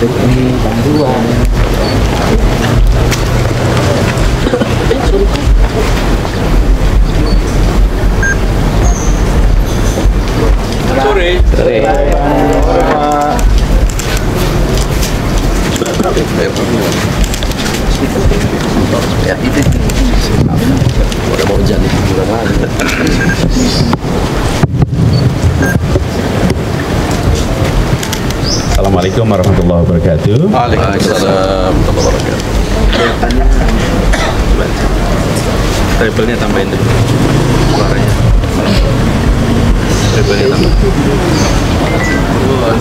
ini bantuan. Sore. Ya itu. Udah mau hujan nih bulan lagi. Assalamualaikum warahmatullahi wabarakatuh. Waalaikumsalam warahmatullahi wabarakatuh. Treble-nya tambahin dulu suaranya. Treble-nya tambah.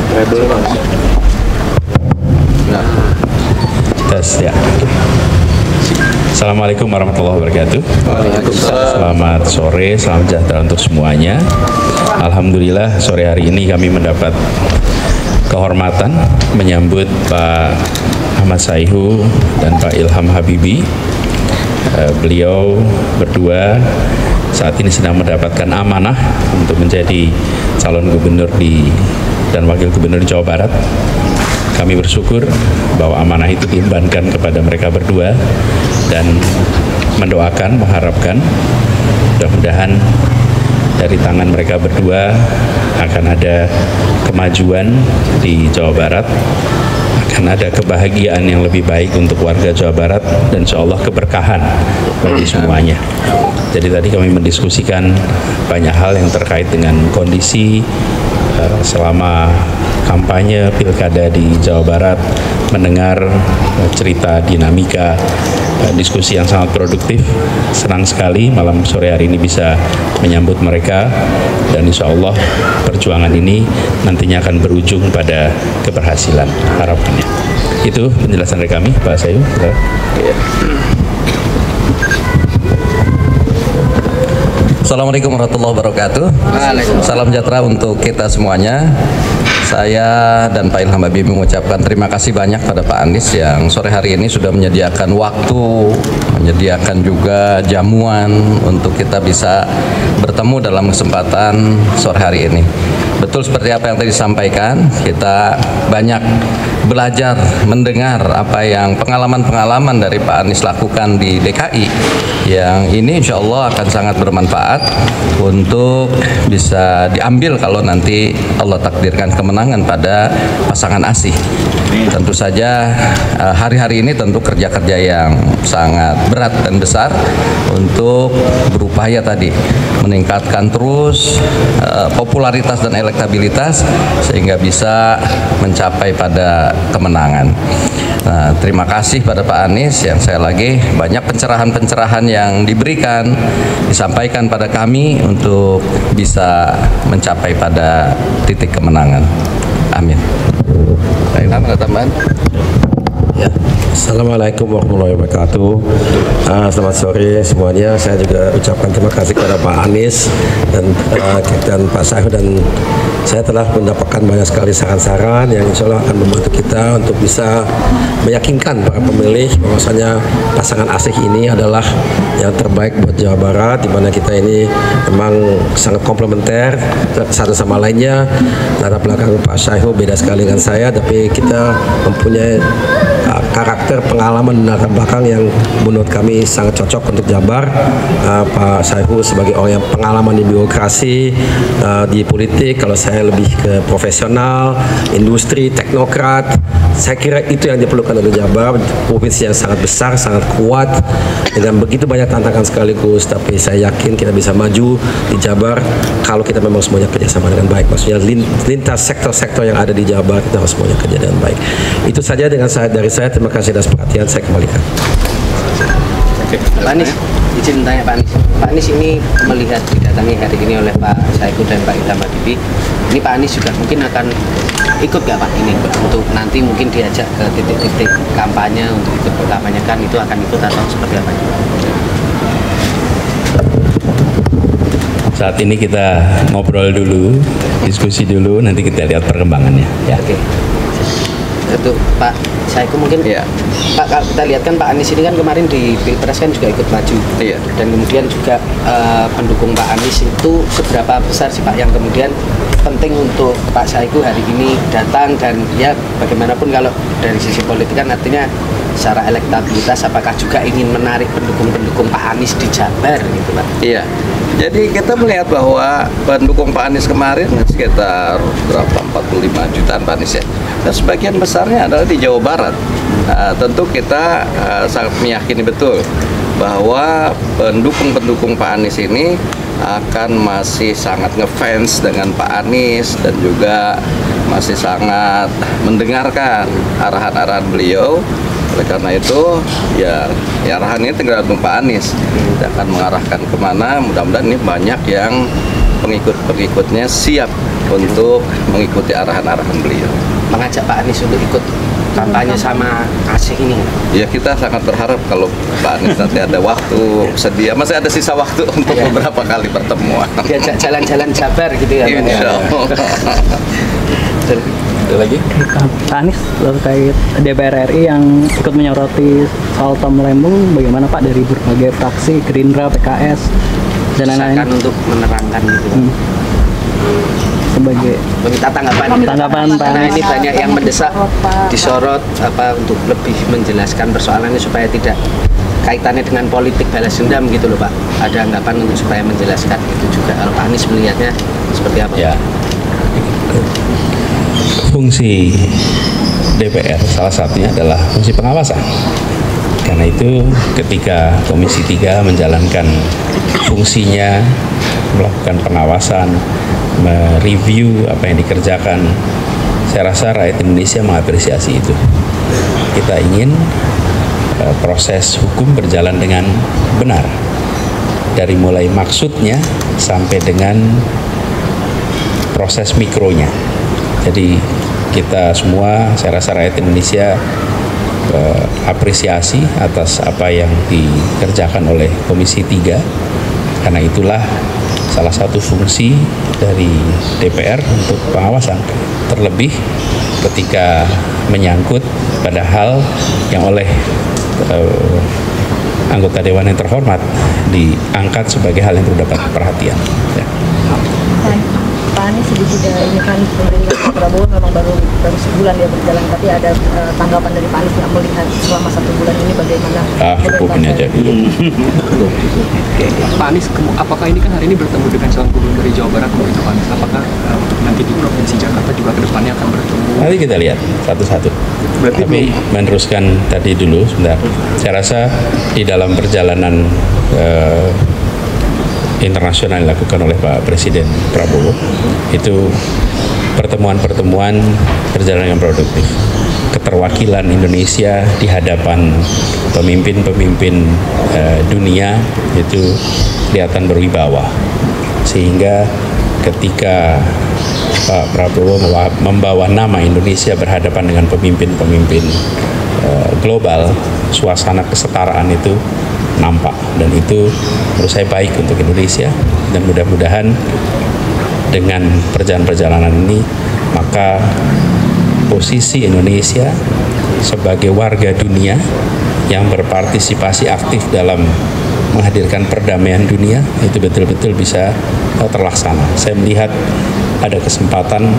Treble mas. Nah, Tes ya. Assalamualaikum warahmatullahi wabarakatuh. Waalaikumsalam. Selamat sore, salam sejahtera untuk semuanya. Alhamdulillah sore hari ini kami mendapat kehormatan menyambut Pak Ahmad Sayhu dan Pak Ilham Habibie. Beliau berdua saat ini sedang mendapatkan amanah untuk menjadi calon gubernur dan wakil gubernur Jawa Barat. Kami bersyukur bahwa amanah itu diembankan kepada mereka berdua dan mendoakan, mengharapkan mudah-mudahan dari tangan mereka berdua akan ada kemajuan di Jawa Barat, akan ada kebahagiaan yang lebih baik untuk warga Jawa Barat dan insya Allah keberkahan bagi semuanya. Jadi tadi kami mendiskusikan banyak hal yang terkait dengan kondisi selama kampanye pilkada di Jawa Barat, mendengar cerita dinamika diskusi yang sangat produktif. Senang sekali malam sore hari ini bisa menyambut mereka dan insya Allah perjuangan ini nantinya akan berujung pada keberhasilan harapannya. Itu penjelasan dari kami, Pak Sayhu. Assalamualaikum warahmatullahi wabarakatuh. Salam sejahtera untuk kita semuanya. Saya dan Pak Ilham Habibie mengucapkan terima kasih banyak pada Pak Anies yang sore hari ini sudah menyediakan waktu, menyediakan juga jamuan untuk kita bisa bertemu dalam kesempatan sore hari ini. Betul seperti apa yang tadi disampaikan, kita banyak belajar, mendengar apa yang pengalaman-pengalaman dari Pak Anies lakukan di DKI, yang ini insya Allah akan sangat bermanfaat untuk bisa diambil kalau nanti Allah takdirkan kemenangan pada pasangan ASI. Tentu saja hari-hari ini tentu kerja-kerja yang sangat berat dan besar untuk berupaya tadi meningkatkan terus popularitas dan elektabilitas sehingga bisa mencapai pada kemenangan. Nah, terima kasih pada Pak Anies yang saya lagi banyak pencerahan-pencerahan yang diberikan, disampaikan pada kami untuk bisa mencapai pada titik kemenangan. Amin. Baik, ada tambahan? Ya. Assalamualaikum warahmatullahi wabarakatuh. Selamat sore semuanya. Saya juga ucapkan terima kasih kepada Pak Anies dan Pak Sayhu, dan saya telah mendapatkan banyak sekali saran-saran yang insya Allah akan membantu kita untuk bisa meyakinkan para pemilih bahwasanya pasangan asik ini adalah yang terbaik buat Jawa Barat, di mana kita ini memang sangat komplementer satu sama lainnya. Latar belakang Pak Sayhu beda sekali dengan saya, tapi kita mempunyai karakter, pengalaman dan latar belakang yang menurut kami sangat cocok untuk Jabar. Pak Sayhu sebagai orang yang pengalaman di birokrasi, di politik, kalau saya lebih ke profesional, industri, teknokrat. Saya kira itu yang diperlukan oleh Jabar, provinsi yang sangat besar, sangat kuat, dengan begitu banyak tantangan sekaligus. Tapi saya yakin kita bisa maju di Jabar kalau kita memang semuanya kerjasama dengan baik. Maksudnya lintas sektor-sektor yang ada di Jabar kita harus semuanya kerja dengan baik. Itu saja dari saya. Terima kasih atas perhatian, saya kembalikan. Pak Anies, izin tanya Pak Anies. Pak Anies ini melihat didatangi hari ini oleh Pak Sayhu dan Pak Ilham Habibie. Ini Pak Anies juga mungkin akan ikut nggak Pak ini untuk nanti mungkin diajak ke titik-titik kampanye untuk ikut berkampanyekan, itu akan ikut atau seperti apa? Saat ini kita ngobrol dulu, diskusi dulu, nanti kita lihat perkembangannya. Ya. Oke. Untuk Pak Saiku mungkin Iya. Pak, kalau kita lihat kan Pak Anies ini kan kemarin di Pilpres kan juga ikut maju. Iya. Dan kemudian juga pendukung Pak Anies itu seberapa besar sih Pak yang kemudian penting untuk Pak Saiku hari ini datang, dan ya bagaimanapun kalau dari sisi politik kan artinya secara elektabilitas apakah juga ingin menarik pendukung-pendukung Pak Anies di Jabar gitu Pak? Iya. Jadi kita melihat bahwa pendukung Pak Anies kemarin sekitar berapa 45 jutaan Pak Anies ya. Dan sebagian besarnya adalah di Jawa Barat. Nah, tentu kita sangat meyakini betul bahwa pendukung-pendukung Pak Anies ini akan masih sangat ngefans dengan Pak Anies dan juga masih sangat mendengarkan arahan-arahan beliau. Oleh karena itu, ya arahan ini tinggal Pak Anies. Dia akan mengarahkan kemana, mudah-mudahan ini banyak yang pengikut-pengikutnya siap untuk mengikuti arahan-arahan beliau. Mengajak Pak Anies untuk ikut kampanye sama Asih ini. Ya kita sangat berharap kalau Pak Anies nanti ada waktu sedia, masih ada sisa waktu untuk beberapa kali pertemuan. Diajak jalan-jalan Jabar gitu ya. Insya Allah. Ada lagi? Pak Anies terkait DPR RI yang ikut menyoroti soal Tom Lembong, bagaimana Pak dari berbagai fraksi Gerindra, PKS dan lain-lain Silakan untuk menerangkan gitu. sebagai Meminta tanggapan Pak Karena Anies. ini banyak yang mendesak disorot apa untuk lebih menjelaskan persoalannya supaya tidak kaitannya dengan politik balas dendam gitu loh Pak. Ada anggapan untuk supaya menjelaskan itu juga. Kalau Pak Anies melihatnya seperti apa? Ya. Fungsi DPR salah satunya adalah fungsi pengawasan. Karena itu ketika Komisi 3 menjalankan fungsinya, melakukan pengawasan, mereview apa yang dikerjakan, saya rasa rakyat Indonesia mengapresiasi itu. Kita ingin proses hukum berjalan dengan benar, dari mulai maksudnya sampai dengan proses mikronya. Jadi kita semua, saya rasa rakyat Indonesia apresiasi atas apa yang dikerjakan oleh Komisi 3, karena itulah salah satu fungsi dari DPR untuk pengawasan, terlebih ketika menyangkut pada hal yang oleh anggota Dewan yang terhormat diangkat sebagai hal yang mendapat perhatian. Ya. Pak Anies sedikit ini kan pemerintah Prabowo memang baru sebulan dia berjalan, tapi ada tanggapan dari Pak Anies yang melihat selama 1 bulan ini bagaimana? Cukup ini aja dulu. Pak Anies, apakah ini kan hari ini bertemu dengan calon gubernur dari Jawa Barat, begitu Pak Anies? Apakah nanti di Provinsi Jakarta juga ke depannya akan bertemu? Nanti kita lihat satu-satu. Tapi meneruskan tadi dulu sebentar. Saya rasa di dalam perjalanan internasional yang dilakukan oleh Pak Presiden Prabowo itu pertemuan-pertemuan berjalan dengan produktif. Keterwakilan Indonesia di hadapan pemimpin-pemimpin dunia itu kelihatan berwibawa, sehingga ketika Pak Prabowo membawa nama Indonesia berhadapan dengan pemimpin-pemimpin global, suasana kesetaraan itu nampak, dan itu menurut saya baik untuk Indonesia. Dan mudah-mudahan dengan perjalanan ini maka posisi Indonesia sebagai warga dunia yang berpartisipasi aktif dalam menghadirkan perdamaian dunia itu betul-betul bisa terlaksana. Saya melihat ada kesempatan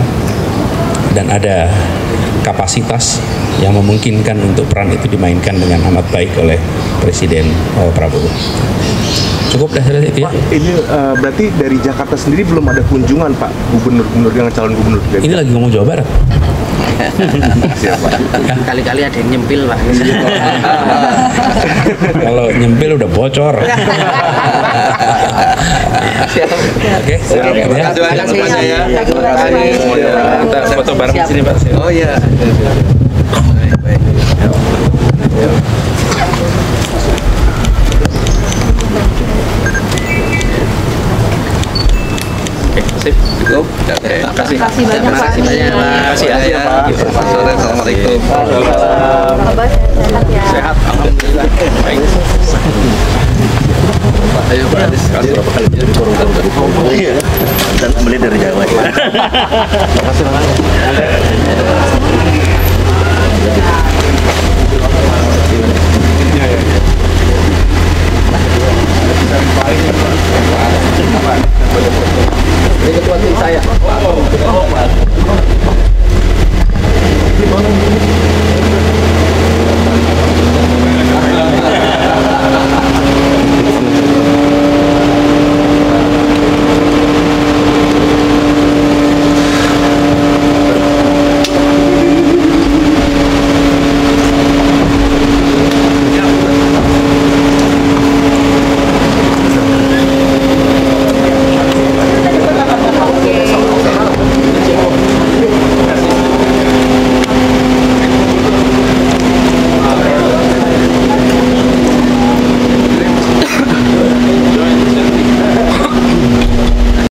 dan ada kapasitas yang memungkinkan untuk peran itu dimainkan dengan amat baik oleh Presiden Prabowo. Cukup dah itu ya. Pak, ini berarti dari Jakarta sendiri belum ada kunjungan Pak, gubernur-gubernur dengan calon gubernur dari Ini lagi ngomong Jawa Barat. Kali-kali ada yang nyempil Pak. Kalau nyempil udah bocor. Oke, Terima kasih banyak semuanya ya. Terima kasih semuanya. Kita foto bareng di sini Pak. Oh iya. Baik. Sip. Cukup. Oke. Terima kasih banyak Pak. Terima kasih banyak Pak. Terima kasih ya. Selamat sore. Assalamualaikum. Kabar sehat ya. Sehat, alhamdulillah. Baik. Ayo Pak Anies, kasih berapa kali dia di forum Dan beli dari Jawa.